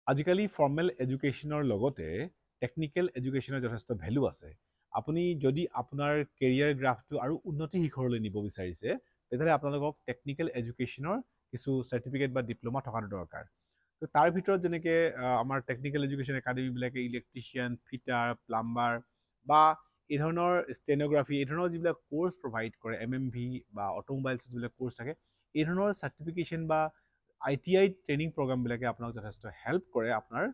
আজিকালি ফৰ্মেল এডুকেশ্যনৰ লগতে টেকনিকেল এডুকেশ্যনৰ যথেষ্ট ভেলু আছে। আপুনি যদি আপোনাৰ কেৰিয়াৰ গ্ৰাফটো আৰু উন্নতি শিখৰলৈ নিব বিচাৰিছে তেতিয়াহ'লে আপোনালোকক টেকনিকেল এডুকেশ্যনৰ কিছু চাৰ্টিফিকেট বা ডিপ্ল'মা থকাটো দৰকাৰ। তো তাৰ ভিতৰত যেনেকৈ আমাৰ টেকনিকেল এডুকেশ্যন একাডেমীবিলাকে ইলেক্ট্ৰিচিয়ান, ফিটাৰ, প্লাম্বাৰ বা এই ধৰণৰ ষ্টেন'গ্ৰাফী এই ধৰণৰ যিবিলাক কোৰ্চ প্ৰভাইড কৰে MMV বা অটোমোবাইলছ যিবিলাক কোৰ্চ থাকে এই ধৰণৰ চাৰ্টিফিকেশ্যন বা ITI ট্ৰেইনিং প্ৰগ্ৰামবিলাকে আপোনাক যথেষ্ট হেল্প কৰে আপোনাৰ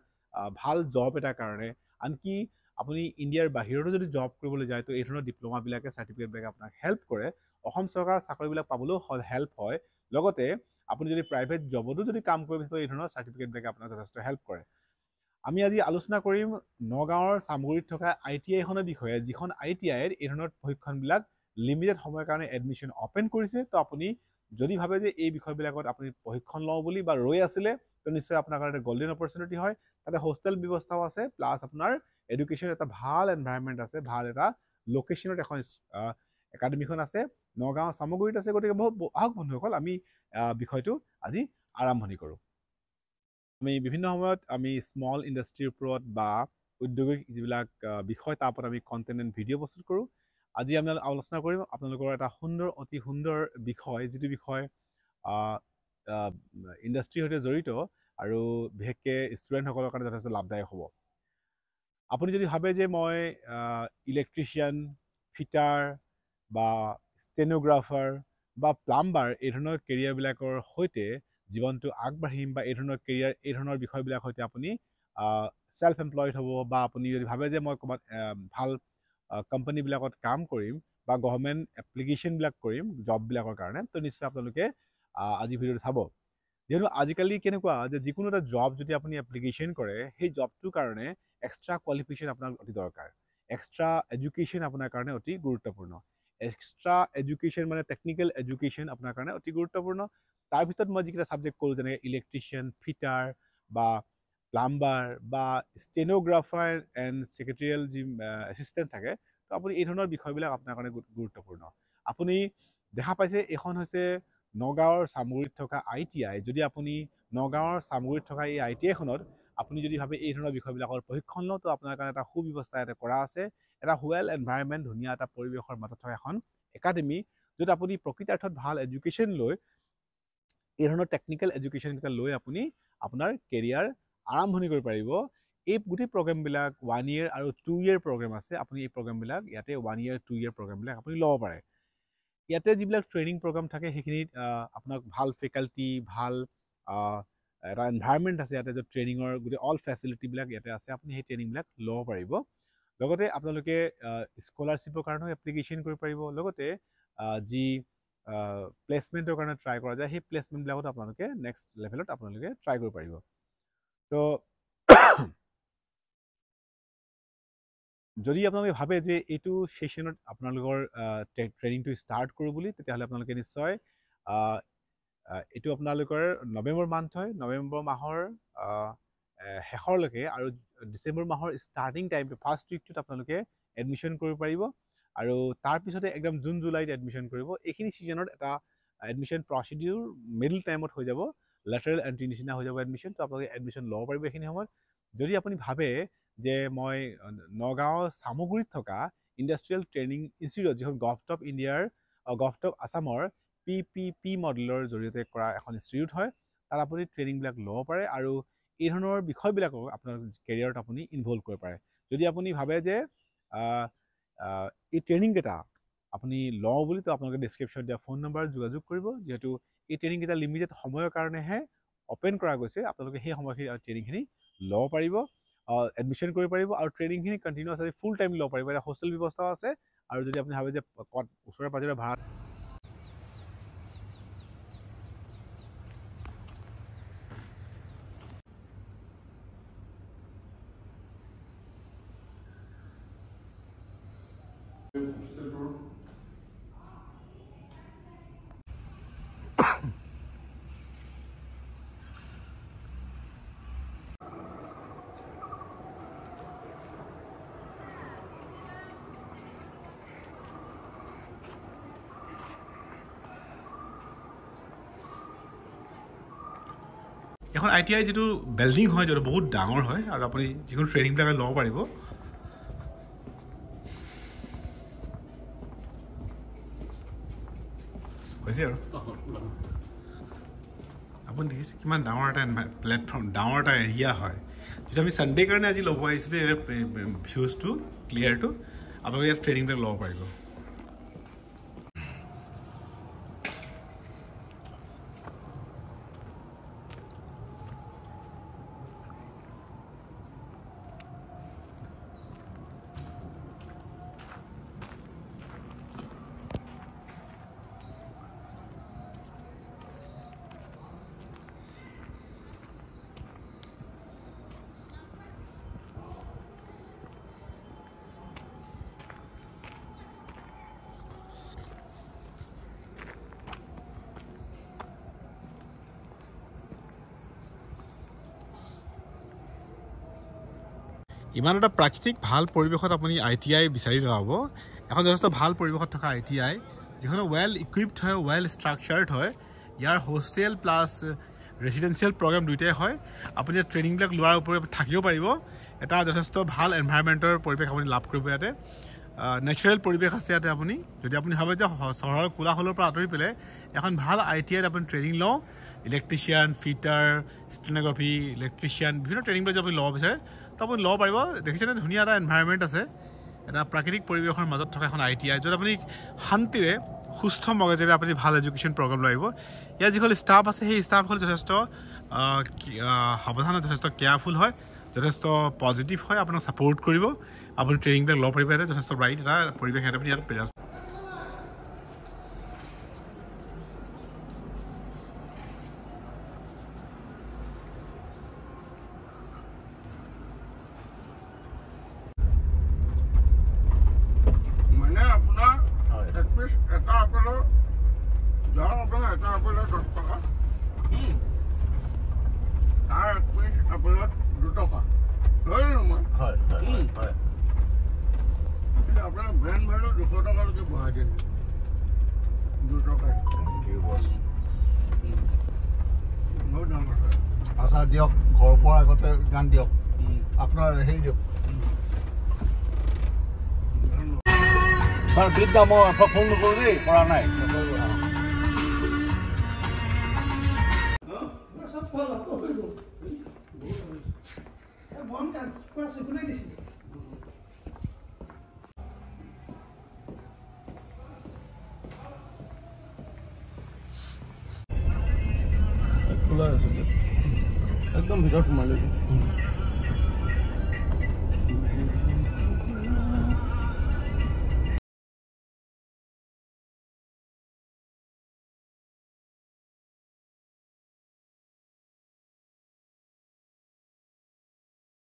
ভাল জব এটাৰ কাৰণে। আনকি আপুনি ইণ্ডিয়াৰ বাহিৰতো যদি জব কৰিবলৈ যায় তো এই ধৰণৰ ডিপ্ল'মাবিলাকে চাৰ্টিফিকেটবিলাকে আপোনাক হেল্প কৰে। অসম চৰকাৰৰ চাকৰিবিলাক পাবলৈও হেল্প হয়। লগতে আপুনি যদি প্ৰাইভেট জবতো যদি কাম কৰিব বিচাৰে এই ধৰণৰ চাৰ্টিফিকেটবিলাকে আপোনাক যথেষ্ট হেল্প কৰে। আমি আজি আলোচনা কৰিম নগাঁৱৰ চামগুৰিত থকা ITI খনৰ বিষয়ে, যিখন ITIৰ এই ধৰণৰ প্ৰশিক্ষণবিলাক লিমিটেড সময়ৰ কাৰণে এডমিশ্যন অপেন কৰিছে। তো আপুনি যদি ভাবে যে এই বিষয়বিলাকত আপুনি প্ৰশিক্ষণ লওঁ বুলি বা ৰৈ আছিলে তো নিশ্চয় আপোনাৰ কাৰণে গল্ডেন অপৰচুনিটি হয়। তাতে হোষ্টেল ব্যৱস্থাও আছে, প্লাছ আপোনাৰ এডুকেশ্যন এটা ভাল এনভাইৰনমেণ্ট আছে, ভাল এটা লোকেশ্যনত এখন একাডেমীখন আছে, নগাঁও চামগুৰিত আছে। গতিকে আহক বন্ধুসকল আমি বিষয়টো আজি আৰম্ভণি কৰোঁ। আমি বিভিন্ন সময়ত আমি স্মল ইণ্ডাষ্ট্ৰীৰ ওপৰত বা উদ্যোগিক যিবিলাক বিষয় তাৰ ওপৰত আমি কণ্টেণ্ট এণ্ড ভিডিঅ' প্ৰস্তুত কৰোঁ। আজি আমি আলোচনা কৰিম আপোনালোকৰ এটা অতি সুন্দৰ বিষয়, যিটো বিষয় ইণ্ডাষ্ট্ৰীৰ সৈতে জড়িত আৰু বিশেষকৈ ষ্টুডেণ্টসকলৰ কাৰণে যথেষ্ট লাভদায়ক হ'ব। আপুনি যদি ভাবে যে মই ইলেক্ট্ৰিচিয়ান, ফিটাৰ বা ষ্টেন'গ্ৰাফাৰ বা প্লাম্বাৰ এই ধৰণৰ কেৰিয়াৰবিলাকৰ সৈতে জীৱনটো আগবাঢ়িম বা এই ধৰণৰ বিষয়বিলাক সৈতে আপুনি ছেল্ফ এমপ্লয়ড হ'ব, বা আপুনি যদি ভাবে যে মই ক'ৰবাত ভাল কোম্পানীবিলাকত কাম কৰিম বা গভৰ্ণমেণ্ট এপ্লিকেশ্যনবিলাক কৰিম জববিলাকৰ কাৰণে, তো নিশ্চয় আপোনালোকে আজি ভিডিঅ'টো চাব। যিহেতু আজিকালি কেনেকুৱা যে যিকোনো এটা জব যদি আপুনি এপ্লিকেশ্যন কৰে সেই জবটোৰ কাৰণে এক্সট্ৰা কোৱালিফিকেশ্যন আপোনাৰ অতি দৰকাৰ, এক্সট্ৰা এডুকেশ্যন আপোনাৰ কাৰণে অতি গুৰুত্বপূৰ্ণ। এক্সট্ৰা এডুকেশ্যন মানে টেকনিকেল এডুকেশ্যন আপোনাৰ কাৰণে অতি গুৰুত্বপূৰ্ণ। তাৰ ভিতৰত মই যিকেইটা ছাবজেক্ট ক'লোঁ যেনেকৈ ইলেক্ট্ৰিচিয়ান, ফিটাৰ বা প্লাম্বাৰ বা ষ্টেন'গ্ৰাফাৰ এণ্ড ছেক্ৰেটেৰিয়েল যি এছিষ্টেণ্ট থাকে, তো আপুনি এই ধৰণৰ বিষয়বিলাক আপোনাৰ কাৰণে গুৰুত্বপূৰ্ণ। আপুনি দেখা পাইছে এইখন হৈছে নগাঁৱৰ চামগুৰিত থকা ITI। যদি আপুনি নগাঁৱৰ চামগুৰিত থকা এই ITIখনত আপুনি যদি ভাবে এই ধৰণৰ বিষয়বিলাকৰ প্ৰশিক্ষণ লওঁ, তো আপোনাৰ কাৰণে এটা সুব্যৱস্থা ইয়াতে কৰা আছে। এটা ৱেল এনভাইৰনমেণ্ট, ধুনীয়া এটা পৰিৱেশৰ মাজত থকা এখন একাডেমী, য'ত আপুনি প্ৰকৃতাৰ্থত ভাল এডুকেশ্যন লৈ এই ধৰণৰ টেকনিকেল এডুকেশ্যনকেইটা লৈ আপুনি আপোনাৰ কেৰিয়াৰ আৰম্ভণি কৰিব পাৰিব। এই গোটেই প্ৰগ্ৰেমবিলাক 1 year আৰু 2 year প্ৰগ্ৰেম আছে। আপুনি এই প্ৰগ্ৰেমবিলাক ইয়াতে 1 year 2 year প্ৰগ্ৰেমবিলাক আপুনি ল'ব পাৰে। ইয়াতে যিবিলাক ট্ৰেইনিং প্ৰগ্ৰাম থাকে সেইখিনিত আপোনাক ভাল ফেকাল্টি, ভাল এটা এনভাইৰনমেণ্ট আছে ইয়াতে, য'ত ট্ৰেইনিঙৰ গোটেই অল ফেচিলিটিবিলাক ইয়াতে আছে। আপুনি সেই ট্ৰেইনিংবিলাক ল'ব পাৰিব। লগতে আপোনালোকে স্কলাৰশ্বিপৰ কাৰণেও এপ্লিকেশ্যন কৰিব পাৰিব। লগতে যি প্লেচমেণ্টৰ কাৰণে ট্ৰাই কৰা যায় সেই প্লেচমেণ্টবিলাকত আপোনালোকে নেক্সট লেভেলত আপোনালোকে ট্ৰাই কৰিব পাৰিব। তো যদি আপোনালোকে ভাবে যে এইটো ছেশ্যনত আপোনালোকৰ ট্ৰেইনিংটো ষ্টাৰ্ট কৰোঁ বুলি, তেতিয়াহ'লে আপোনালোকে নিশ্চয় এইটো আপোনালোকৰ নৱেম্বৰ মান্থ হয়, নৱেম্বৰ মাহৰ শেষৰলৈকে আৰু ডিচেম্বৰ মাহৰ ষ্টাৰ্টিং টাইমটো ফাৰ্ষ্ট উইকটোত আপোনালোকে এডমিশ্যন কৰিব পাৰিব। আৰু তাৰপিছতে একদম জুন জুলাইত এডমিশ্যন কৰিব। এইখিনি ছিজনত এটা এডমিশ্যন প্ৰচিডিউৰ মিডল টাইমত হৈ যাব, লেটাৰেল এণ্ট্ৰি নিচিনা হৈ যাব এডমিশ্যন। তো আপোনালোকে এডমিশ্যন ল'ব পাৰিব এইখিনি সময়ত। যদি আপুনি ভাবে যে মই নগাঁও চামগুৰিত থকা ইণ্ডাষ্ট্ৰিয়েল ট্ৰেইনিং ইনষ্টিটিউট, যিখন গভটপ ইণ্ডিয়াৰ গভটপ আছামৰ PPP মডেলৰ জৰিয়তে কৰা এখন ইনষ্টিটিউট হয়, তাত আপুনি ট্ৰেইনিংবিলাক ল'ব পাৰে আৰু এই ধৰণৰ বিষয়বিলাকক আপোনাৰ কেৰিয়াৰত আপুনি ইনভলভ কৰিব পাৰে। যদি আপুনি ভাবে যে এই ট্ৰেইনিংকেইটা আপুনি লওঁ বুলি, তো আপোনালোকে ডেছক্ৰিপশ্যনত দিয়া ফোন নম্বৰ যোগাযোগ কৰিব। যিহেতু এই ট্ৰেইনিংকেইটা লিমিটেড সময়ৰ কাৰণেহে অপেন কৰা গৈছে, আপোনালোকে সেই সময়খিনি ট্ৰেইনিংখিনি ল'ব পাৰিব, এডমিশ্যন কৰিব পাৰিব আৰু ট্ৰেইনিংখিনি কণ্টিনিউৱাছলি ফুল টাইম ল'ব পাৰিব। এটা হোষ্টেল ব্যৱস্থাও আছে। আৰু যদি আপুনি ভাবে যে ওচৰে পাজৰে ভাড়া এখন ITI যেটো বিল্ডিং হয় যেটো বহুত ডাঙৰ হয় আৰু আপুনি যিকোনো ট্ৰেইনিংবিলাক ল'ব পাৰিব হৈছে আৰু আপুনি দেখিছে কিমান ডাঙৰ এটা প্লেটফৰ্ম ডাঙৰ এটা এৰিয়া হয় যদি আমি সানডে কাৰণে আজি ল'ব আহিছিলোঁ এই ভিউজটো ক্লিয়াৰটো আপোনালোকে ইয়াত ট্ৰেইনিংবিলাক ল'ব পাৰিব ইমান এটা প্ৰাকৃতিক ভাল পৰিৱেশত আপুনি ITI বিচাৰি নাপাব এখন যথেষ্ট ভাল পৰিৱেশত থকা ITI যিখন ৱেল ইকুইপড হয় ৱেল ষ্ট্ৰাকচাৰ্ড হয় ইয়াৰ হোষ্টেল প্লাছ ৰেচিডেন্সিয়েল প্ৰগ্ৰাম দুইটাই হয় আপুনি ট্ৰেইনিংবিলাক লোৱাৰ ওপৰত থাকিব পাৰিব এটা যথেষ্ট ভাল এনভাইৰনমেণ্টৰ পৰিৱেশ আপুনি লাভ কৰিব ইয়াতে নেচাৰেল পৰিৱেশ আছে ইয়াতে আপুনি যদি আপুনি ভাবে যে চহৰৰ কোলাহলৰ পৰা আঁতৰি পেলাই এখন ভাল ITIত আপুনি ট্ৰেইনিং লওঁ ইলেক্ট্ৰিচিয়ান ফিটাৰ ষ্টেনোগ্ৰাফি ইলেক্ট্ৰিচিয়ান বিভিন্ন ট্ৰেইনিংবিলাক যদি আপুনি ল'ব বিচাৰে তো আপুনি ল'ব পাৰিব দেখিছেনে ধুনীয়া এটা এনভাইৰনমেণ্ট আছে এটা প্ৰাকৃতিক পৰিৱেশৰ মাজত থকা এখন ITI য'ত আপুনি শান্তিৰে সুস্থ মগজেৰে আপুনি ভাল এডুকেশ্যন প্ৰগ্ৰাম লৈ আহিব ইয়াৰ যিসকল ষ্টাফ আছে সেই ষ্টাফসকল যথেষ্ট সাৱধান যথেষ্ট কেয়াৰফুল হয় যথেষ্ট পজিটিভ হয় আপোনাক ছাপোৰ্ট কৰিব আপুনি ট্ৰেইনিংবিলাক ল'ব পাৰিব ইয়াতে যথেষ্ট ব্ৰাইট এটা পৰিৱেশ আপুনি ইয়াত প্ৰেজেণ্ট আচ্ছা দিয়ক ঘৰ পৰা আগতে গান দিয়ক আপোনাৰ হেৰি দিয়ক ছাৰ বিদ্যা মই আপোনাক ফোন নকৰোঁ দেই কৰা নাই খোলা আছে একদম ভিতৰত সোমাই লৈছোঁ